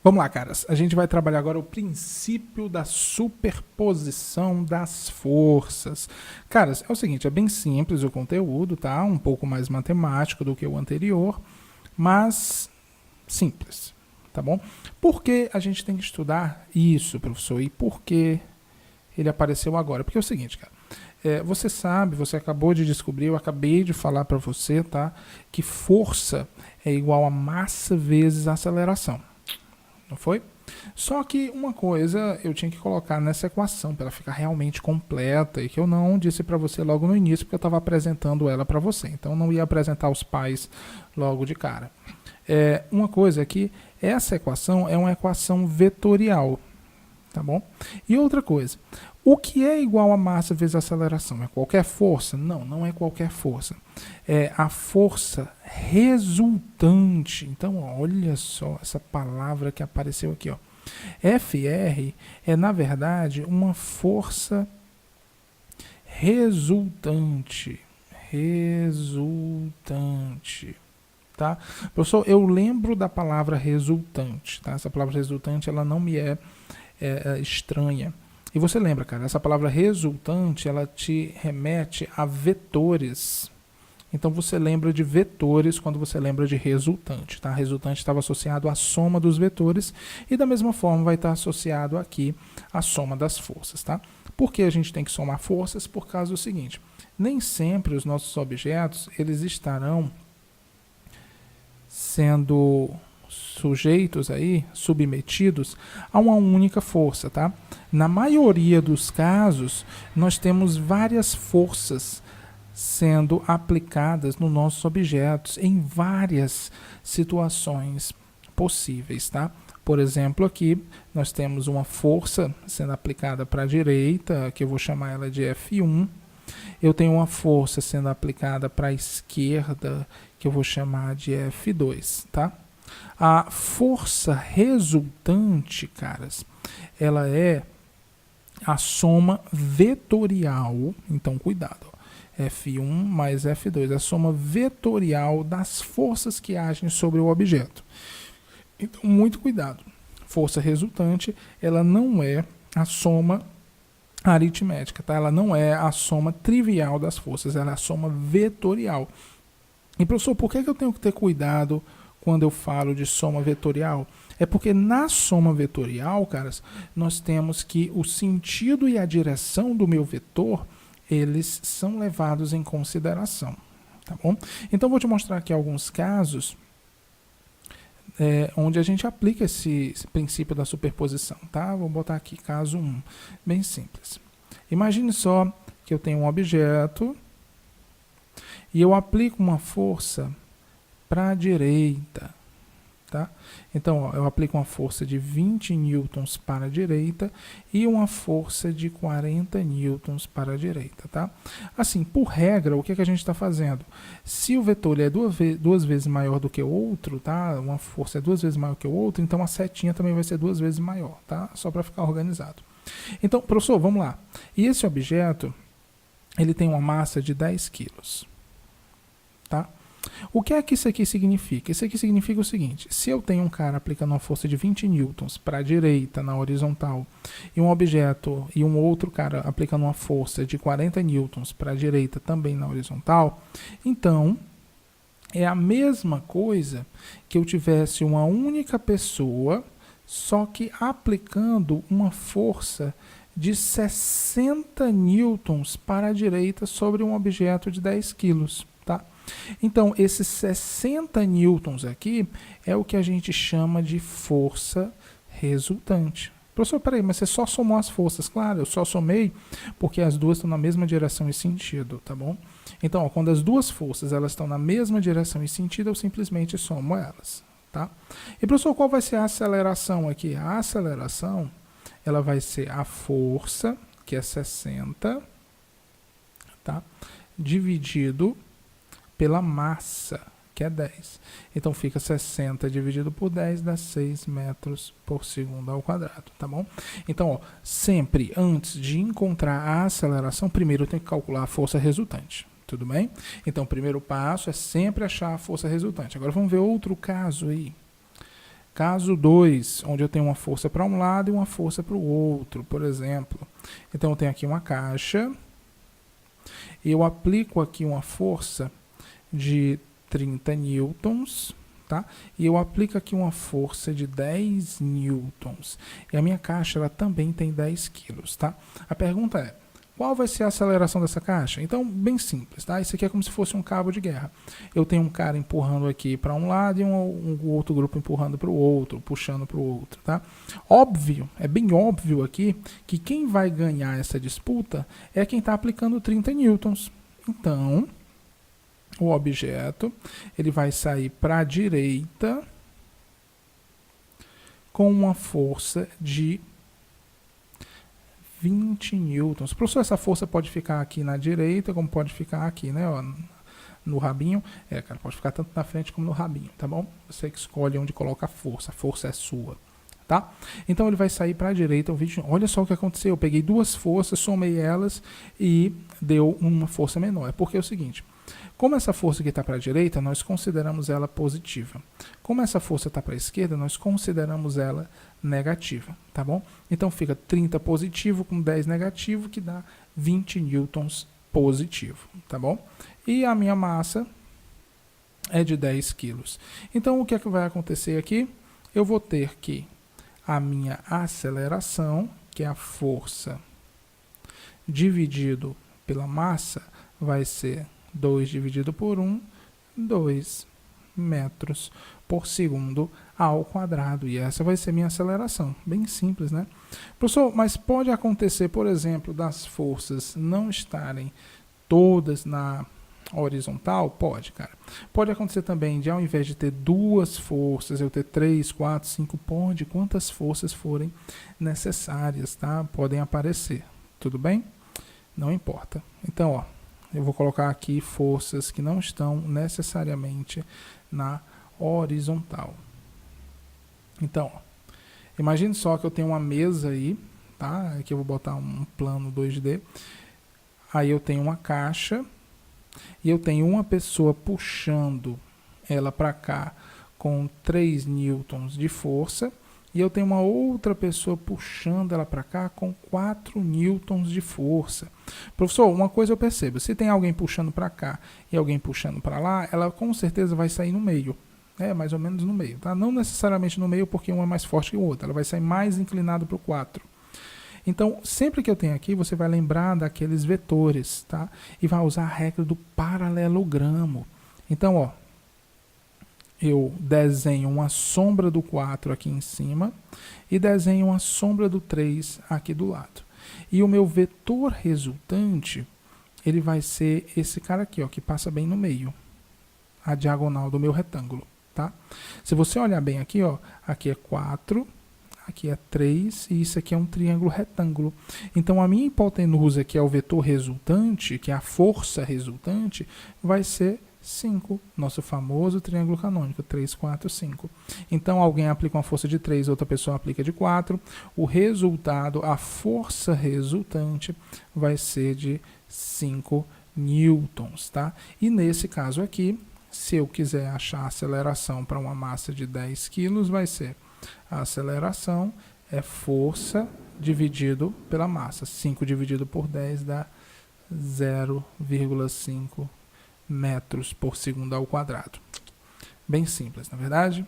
Vamos lá, caras. A gente vai trabalhar agora o princípio da superposição das forças. Caras, é o seguinte, é bem simples o conteúdo, tá? Um pouco mais matemático do que o anterior, mas simples, tá bom? Por que a gente tem que estudar isso, professor? E por que ele apareceu agora? Porque é o seguinte, cara. Você sabe, você acabou de descobrir, eu acabei de falar para você, tá? Que força é igual a massa vezes aceleração. Não foi? Só que uma coisa eu tinha que colocar nessa equação para ela ficar realmente completa e que eu não disse para você logo no início porque eu estava apresentando ela para você. Então eu não ia apresentar os pais logo de cara. Uma coisa é que essa equação é uma equação vetorial, tá bom? E outra coisa, o que é igual a massa vezes a aceleração? É qualquer força? Não, não é qualquer força. É a força resultante. Então, olha só essa palavra que apareceu aqui, ó. FR é, na verdade, uma força resultante. Resultante. Tá? Professor, eu lembro da palavra resultante. Tá? Essa palavra resultante ela não me é estranha. E você lembra, cara, essa palavra resultante, ela te remete a vetores. Então você lembra de vetores quando você lembra de resultante, tá? Resultante estava associado à soma dos vetores e da mesma forma vai estar associado aqui à soma das forças, tá? Por que a gente tem que somar forças? Por causa do seguinte, nem sempre os nossos objetos, eles estarão sendo sujeitos aí, submetidos a uma única força, tá? Na maioria dos casos, nós temos várias forças sendo aplicadas nos nossos objetos em várias situações possíveis, tá? Por exemplo, aqui nós temos uma força sendo aplicada para a direita, que eu vou chamar ela de F1. Eu tenho uma força sendo aplicada para a esquerda, que eu vou chamar de F2, tá? A força resultante, caras, ela é a soma vetorial, então cuidado, F1 mais F2, a soma vetorial das forças que agem sobre o objeto. Então, muito cuidado. Força resultante, ela não é a soma aritmética, tá? Ela não é a soma trivial das forças, ela é a soma vetorial. E, professor, por que eu tenho que ter cuidado quando eu falo de soma vetorial? É porque na soma vetorial, caras, nós temos que o sentido e a direção do meu vetor, eles são levados em consideração, tá bom? Então, vou te mostrar aqui alguns casos onde a gente aplica esse princípio da superposição, tá? Vou botar aqui caso 1, bem simples. Imagine só que eu tenho um objeto e eu aplico uma força para a direita, tá? Então, ó, eu aplico uma força de 20 newtons para a direita e uma força de 40 newtons para a direita, tá? Assim, por regra, o que a gente está fazendo? Se o vetor é duas vezes maior do que o outro, tá? Uma força é 2 vezes maior que o outro, então a setinha também vai ser 2 vezes maior, tá? Só para ficar organizado. Então, professor, vamos lá. E esse objeto, ele tem uma massa de 10 quilos, tá? O que é que isso aqui significa? Isso aqui significa o seguinte, se eu tenho um cara aplicando uma força de 20 newtons para a direita na horizontal e um objeto e um outro cara aplicando uma força de 40 newtons para a direita também na horizontal, então é a mesma coisa que eu tivesse uma única pessoa, só que aplicando uma força de 60 newtons para a direita sobre um objeto de 10 quilos, tá? Então, esses 60 newtons aqui é o que a gente chama de força resultante. Professor, peraí, mas você só somou as forças? Claro, eu só somei porque as duas estão na mesma direção e sentido, tá bom? Então, ó, quando as duas forças elas estão na mesma direção e sentido, eu simplesmente somo elas, tá? E, professor, qual vai ser a aceleração aqui? A aceleração, ela vai ser a força, que é 60, tá? Dividido pela massa, que é 10. Então, fica 60 dividido por 10, dá 6 metros por segundo ao quadrado, tá bom? Então, ó, sempre antes de encontrar a aceleração, primeiro eu tenho que calcular a força resultante, tudo bem? Então, o primeiro passo é sempre achar a força resultante. Agora, vamos ver outro caso aí. Caso 2, onde eu tenho uma força para um lado e uma força para o outro, por exemplo. Então, eu tenho aqui uma caixa e eu aplico aqui uma força de 30 newtons, tá? E eu aplico aqui uma força de 10 newtons. E a minha caixa ela também tem 10 quilos, tá? A pergunta é, qual vai ser a aceleração dessa caixa? Então, bem simples, tá? Isso aqui é como se fosse um cabo de guerra. Eu tenho um cara empurrando aqui para um lado e um outro grupo empurrando para o outro, puxando para o outro, tá? Óbvio, é bem óbvio aqui que quem vai ganhar essa disputa é quem está aplicando 30 newtons. Então, o objeto ele vai sair para a direita com uma força de 20 newtons. Professor, essa força pode ficar aqui na direita, como pode ficar aqui, né, ó, no rabinho. Cara, pode ficar tanto na frente como no rabinho, tá bom? Você que escolhe onde coloca a força é sua, tá? Então ele vai sair para a direita, olha só o que aconteceu, eu peguei duas forças, somei elas e deu uma força menor. É porque é o seguinte, como essa força que está para a direita, nós consideramos ela positiva. Como essa força está para a esquerda, nós consideramos ela negativa, tá bom? Então fica 30 positivo com 10 negativo, que dá 20 newtons positivo, tá bom? E a minha massa é de 10 quilos. Então o que é que vai acontecer aqui? Eu vou ter que a minha aceleração, que é a força dividido pela massa, vai ser 2 dividido por 1, 2 metros por segundo ao quadrado. E essa vai ser minha aceleração. Bem simples, né? Professor, mas pode acontecer, por exemplo, das forças não estarem todas na horizontal? Pode, cara. Pode acontecer também de, ao invés de ter duas forças, eu ter 3, 4, 5, pode, quantas forças forem necessárias, tá? Podem aparecer. Tudo bem? Não importa. Então, ó, eu vou colocar aqui forças que não estão necessariamente na horizontal. Então, ó, imagine só que eu tenho uma mesa aí, tá? Aqui eu vou botar um plano 2D. Aí eu tenho uma caixa e eu tenho uma pessoa puxando ela para cá com 3 newtons de força. E eu tenho uma outra pessoa puxando ela para cá com 4 newtons de força. Professor, uma coisa eu percebo, se tem alguém puxando para cá e alguém puxando para lá, ela com certeza vai sair no meio. Mais ou menos no meio, tá? Não necessariamente no meio porque um é mais forte que o outro, ela vai sair mais inclinado para o 4. Então, sempre que eu tenho aqui, você vai lembrar daqueles vetores, tá? E vai usar a regra do paralelogramo. Então, ó, eu desenho uma sombra do 4 aqui em cima e desenho uma sombra do 3 aqui do lado. E o meu vetor resultante, ele vai ser esse cara aqui, ó, que passa bem no meio, a diagonal do meu retângulo, tá? Se você olhar bem aqui, ó, aqui é 4, aqui é 3 e isso aqui é um triângulo retângulo. Então a minha hipotenusa, que é o vetor resultante, que é a força resultante, vai ser 5, nosso famoso triângulo canônico, 3, 4, 5. Então alguém aplica uma força de 3, outra pessoa aplica de 4. O resultado, a força resultante, vai ser de 5 newtons, tá? E nesse caso aqui, se eu quiser achar a aceleração para uma massa de 10 quilos, vai ser a aceleração é força dividido pela massa. 5 dividido por 10 dá 0,5 metros por segundo ao quadrado. Bem simples, na verdade?